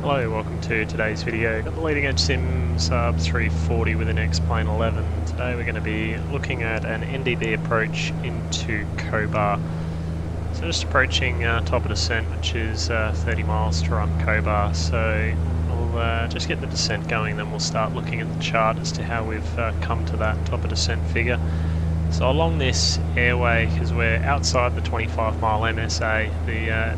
Hello, welcome to today's video. Got the leading edge sim Saab 340 with an X-Plane 11. Today we're going to be looking at an NDB approach into Cobar. So just approaching top of descent, which is 30 miles to run Cobar. So we'll just get the descent going, then we'll start looking at the chart as to how we've come to that top of descent figure. So along this airway, because we're outside the 25-mile MSA, the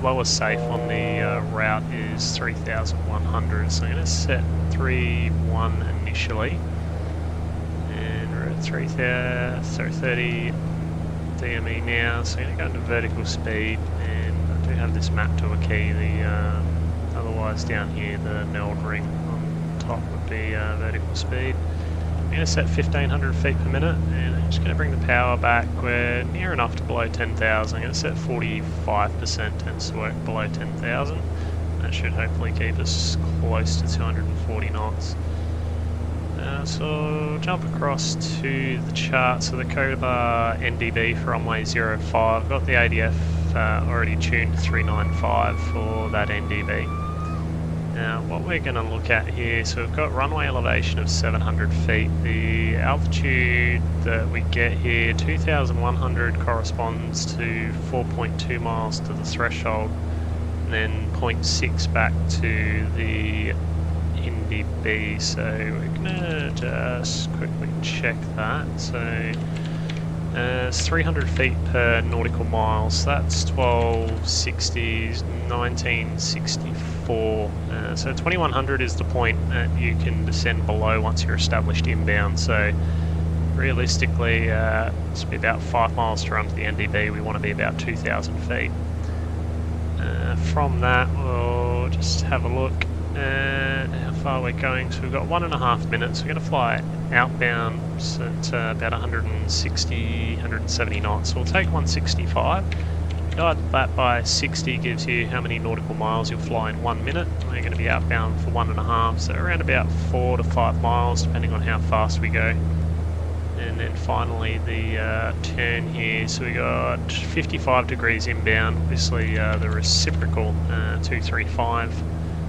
lowest safe on the route is 3,100, so I'm going to set 3.1 initially, and we're at 30 DME now, so I'm going to go into vertical speed, and I do have this map to a key. Otherwise down here the meld ring on top would be vertical speed. I'm going to set 1,500 feet per minute, and I'm just going to bring the power back. We're near enough to below 10,000. I'm going to set 45%, tends to work below 10,000. That should hopefully keep us close to 240 knots. So jump across to the chart. So the Cobar NDB for runway 05. I've got the ADF already tuned to 395 for that NDB. Now what we're going to look at here, so we've got runway elevation of 700 feet. The altitude that we get here, 2,100, corresponds to 4.2 miles to the threshold, and then 0.6 back to the NDB. So we're going to just quickly check that. So it's 300 feet per nautical mile, so that's 1260, 1964. So 2100 is the point that you can descend below once you're established inbound. So realistically, it's be about 5 miles to run to the NDB. We want to be about 2,000 feet. From that, we'll just have a look at how far we're going. So we've got 1.5 minutes. We're going to fly outbound at about 160, 170 knots. So we'll take 165. Divide that by 60 gives you how many nautical miles you'll fly in 1 minute. We're going to be outbound for 1.5, so around about 4 to 5 miles, depending on how fast we go. And then finally the turn here, so we got 55 degrees inbound, obviously the reciprocal 235.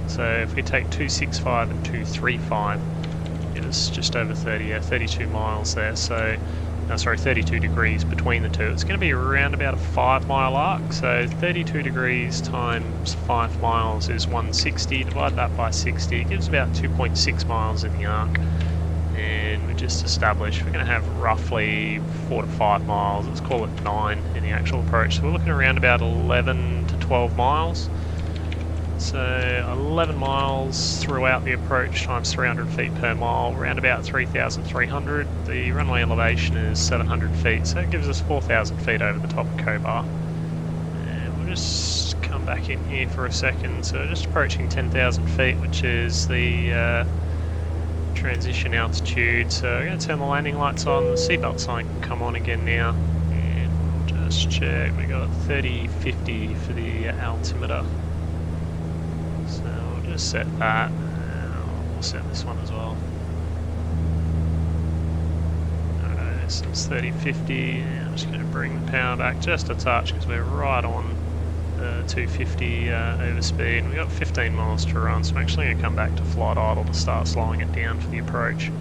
So if we take 265 and 235, it's just over 32 miles there. So, sorry, 32 degrees between the two. It's going to be around about a 5-mile arc. So 32 degrees times 5 miles is 160. Divide that by 60, it gives about 2.6 miles in the arc. And we just established we're going to have roughly 4 to 5 miles. Let's call it 9 in the actual approach. So we're looking around about 11 to 12 miles. So 11 miles throughout the approach times 300 feet per mile, around about 3,300. The runway elevation is 700 feet, so it gives us 4,000 feet over the top of Cobar. And we'll just come back in here for a second. So just approaching 10,000 feet, which is the transition altitude. So we're going to turn the landing lights on. The seatbelt sign can come on again now. And we'll just check. We got 3050 for the altimeter. So we'll just set that, we'll set this one as well. Alright, so it's 3050, I'm just going to bring the power back just a touch because we're right on the 250 over speed. We've got 15 miles to run, so I'm actually going to come back to flight idle to start slowing it down for the approach.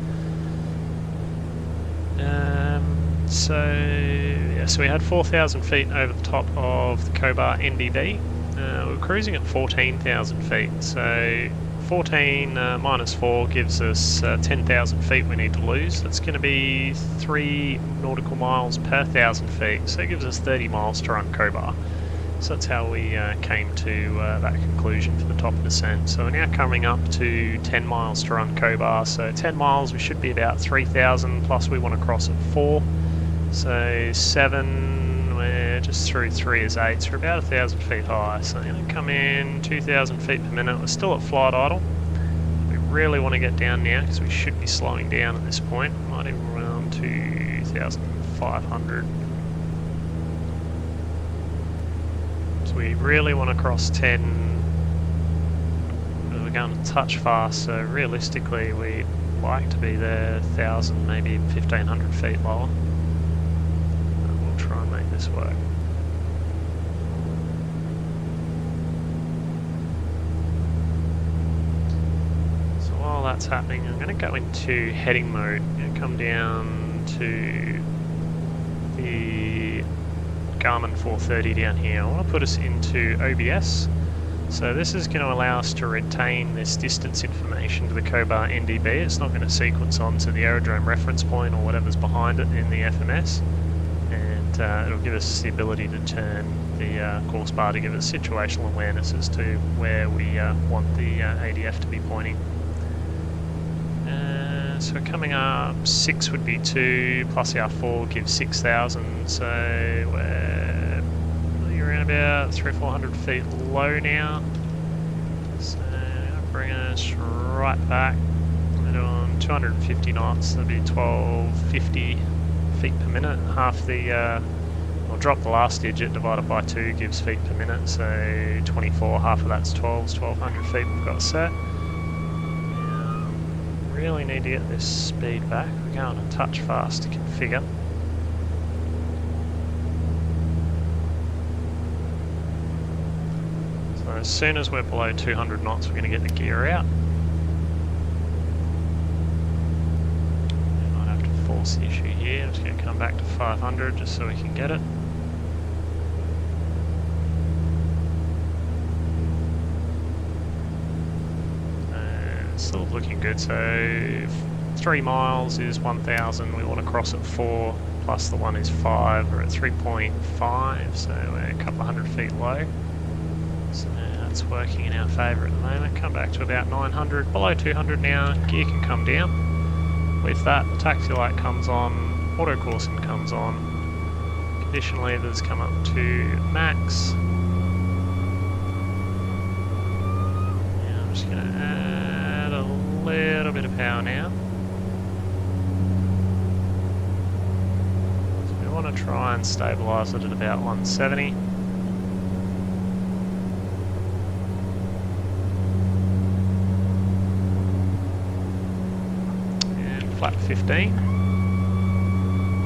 So we had 4,000 feet over the top of the Cobar NDB. We're cruising at 14,000 feet, so 14 minus 4 gives us 10,000 feet we need to lose. That's going to be 3 nautical miles per 1,000 feet, so it gives us 30 miles to run Cobar. So that's how we came to that conclusion for the top of descent. So we're now coming up to 10 miles to run Cobar, so 10 miles we should be about 3,000, plus we want to cross at 4. So 7, we're just through 3 is 8, so we're about 1,000 feet high. So I'm going to come in 2,000 feet per minute. We're still at flight idle. We really want to get down now because we should be slowing down at this point. Might even run to 2,500. So we really want to cross 10. We're going to touch fast, so realistically we'd like to be there 1,000, maybe 1,500 feet lower. We'll try and make this work. that's happening, I'm going to go into heading mode. I'm going to come down to the Garmin 430 down here. I want to put us into OBS. So this is going to allow us to retain this distance information to the Cobar NDB. It's not going to sequence on to the aerodrome reference point or whatever's behind it in the FMS. And it'll give us the ability to turn the course bar to give us situational awareness as to where we want the ADF to be pointing. So coming up, 6 would be 2, plus our 4 gives 6,000, so we're really around about 300-400 feet low now. So that'll bring us right back. We're doing 250 knots, that'll be 1250 feet per minute. Half the, we'll drop the last digit, divided by 2 gives feet per minute, so 24, half of that's 12, 1200 feet we've got set. Really need to get this speed back. We're going a touch fast to configure. So as soon as we're below 200 knots, we're going to get the gear out. We might have to force the issue here. I'm just going to come back to 500 just so we can get it. Still looking good, so 3 miles is 1,000, we want to cross at 4, plus the 1 is 5, we're at 3.5, so we're a couple of 100 feet low. So that's working in our favour at the moment. Come back to about 900, below 200 now, gear can come down. With that, the taxi light comes on, auto coursing comes on, condition levers come up to max. Now I'm just going to add a little bit of power now. So we want to try and stabilise it at about 170. And flat 15.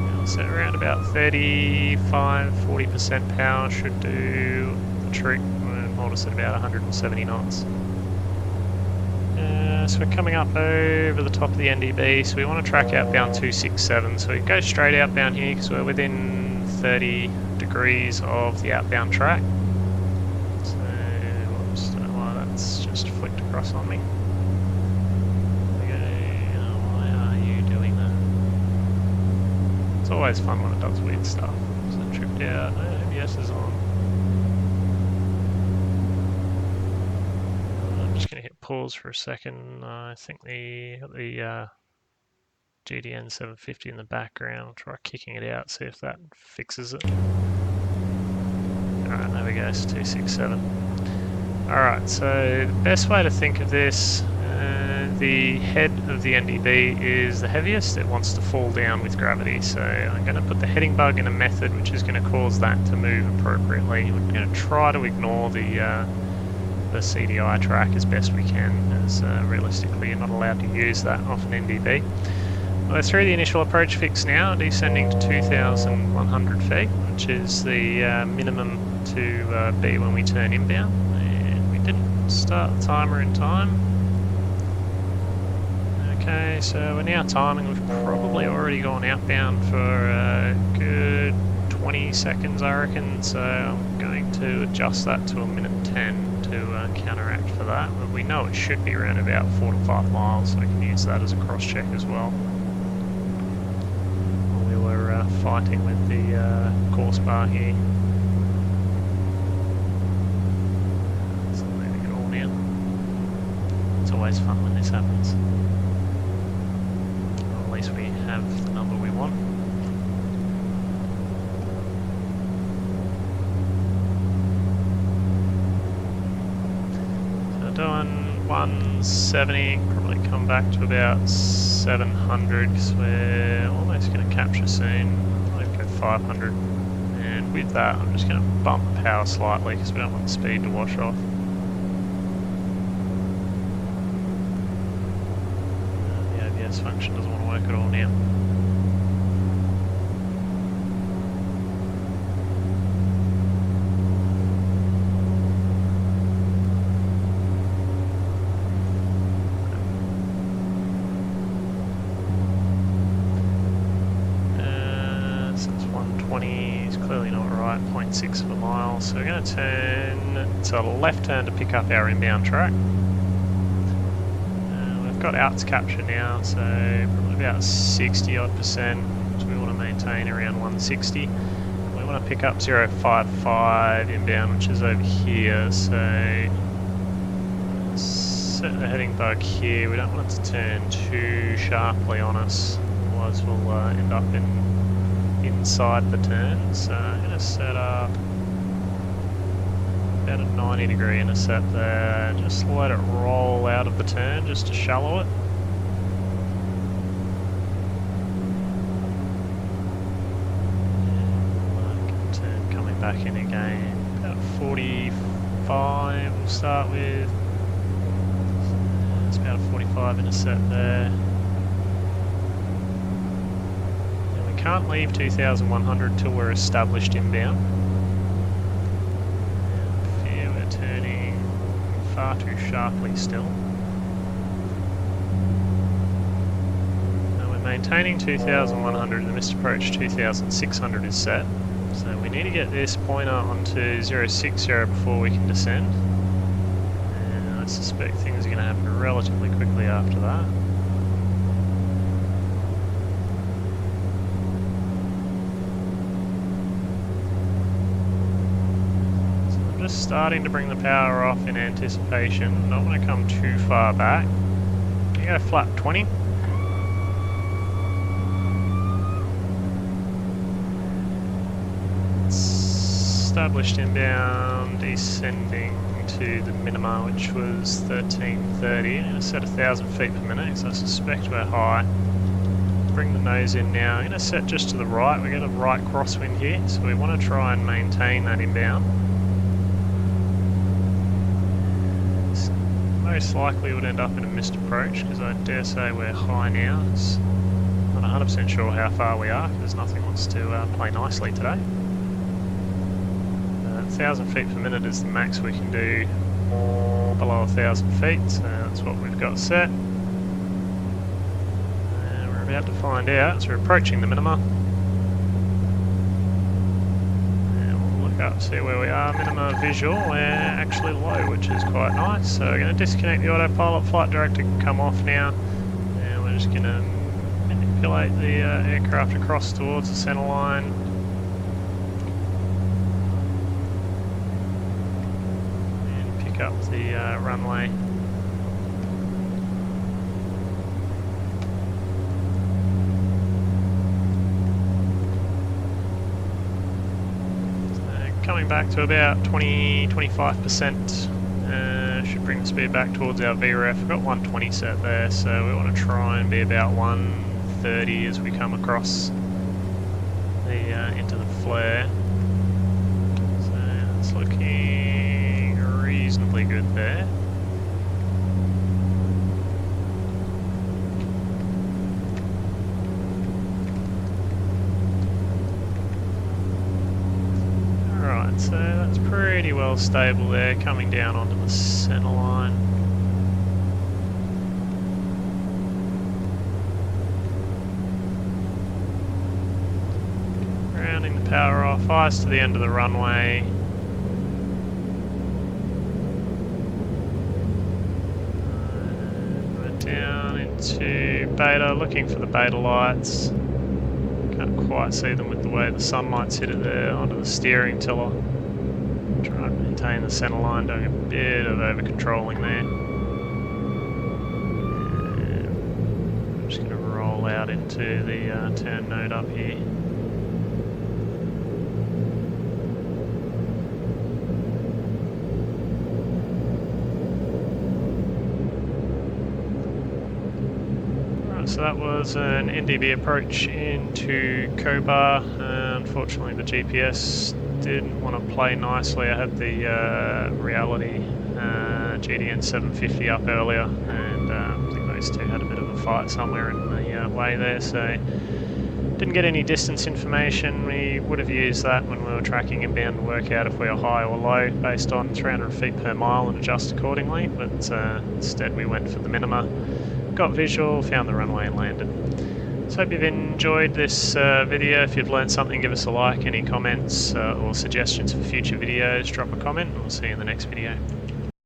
Now set around about 35-40% power should do the trick. We'll hold us at about 170 knots. So we're coming up over the top of the NDB, so we want to track outbound 267. So we go straight outbound here because we're within 30 degrees of the outbound track. So, whoops, don't know why that's just flicked across on me. Why are you doing that? It's always fun when it does weird stuff. So tripped out, ABS is on. Just going to hit pause for a second. I think the GDN 750 in the background. I'll try kicking it out, see if that fixes it. Alright, there we go, it's 267. Alright, so the best way to think of this, the head of the NDB is the heaviest. It wants to fall down with gravity, so I'm going to put the heading bug in a method which is going to cause that to move appropriately. We're going to try to ignore the CDI track as best we can, as realistically you're not allowed to use that off an NDB. We're through the initial approach fix now, descending to 2,100 feet, which is the minimum to be when we turn inbound, and we didn't start the timer in time. Okay, so we're now timing. We've probably already gone outbound for a good 20 seconds, I reckon, so I'm going to adjust that to 1:10 to counteract for that. But we know it should be around about 4 to 5 miles, so I can use that as a cross-check as well. We were fighting with the course bar here. So leaving it all now. It's always fun when this happens. Or at least we have the number we want. Doing 170, probably come back to about 700 because we're almost going to capture soon. I'll go 500, and with that I'm just going to bump the power slightly because we don't want the speed to wash off. The ABS function doesn't want to work at all now. right, 0.6 of a mile. So we're going to turn to left turn to pick up our inbound track. We've got outs capture now, so probably about 60 odd %, which we want to maintain around 160. We want to pick up 055 inbound, which is over here, so set the heading bug here. We don't want it to turn too sharply on us, otherwise we'll end up inside the turn. So I'm going to set up about a 90-degree intercept there, just let it roll out of the turn just to shallow it. Turn coming back in again, about 45 we'll start with. It's about a 45 intercept there. And we can't leave 2100 until we're established inbound. Far too sharply still. Now we're maintaining 2100, the missed approach 2600 is set. So we need to get this pointer onto 060 before we can descend. And I suspect things are going to happen relatively quickly after that. Just starting to bring the power off in anticipation. Don't want to come too far back. You go flap 20. Established inbound, descending to the minima, which was 1330. I'm going to set 1,000 feet per minute because I suspect we're high. Bring the nose in now. I'm going to set just to the right. We get a right crosswind here, so we want to try and maintain that inbound. Most likely would end up in a missed approach because I dare say we're high now. It's not 100% sure how far we are because nothing wants to play nicely today. 1,000 feet per minute is the max we can do, or below 1,000 feet, so that's what we've got set. And we're about to find out, so we're approaching the minima. Up, see where we are, minima visual, we're actually low, which is quite nice. So we're going to disconnect the autopilot, flight director can come off now, and we're just going to manipulate the aircraft across towards the centre line. And pick up the runway. Coming back to about 20-25%, should bring the speed back towards our VREF. We've got 120 set there, so we want to try and be about 130 as we come across the into the flare. So it's looking reasonably good there. So that's pretty well stable there, coming down onto the centre line. Rounding the power off, eyes to the end of the runway. We're down into beta, looking for the beta lights. Can't quite see them with the way the sunlight's hit it there onto the steering tiller. Try and maintain the centre line, doing a bit of over controlling there. And I'm just going to roll out into the turn node up here. So that was an NDB approach into Cobar. Unfortunately the GPS didn't want to play nicely. I had the reality GDN 750 up earlier, and I think those two had a bit of a fight somewhere in the way there, so didn't get any distance information. We would have used that when we were tracking inbound to work out if we were high or low based on 300 feet per mile and adjust accordingly, but instead we went for the minima. Got visual, found the runway and landed. So hope you've enjoyed this video. If you've learned something, give us a like. Any comments or suggestions for future videos, drop a comment, and we'll see you in the next video.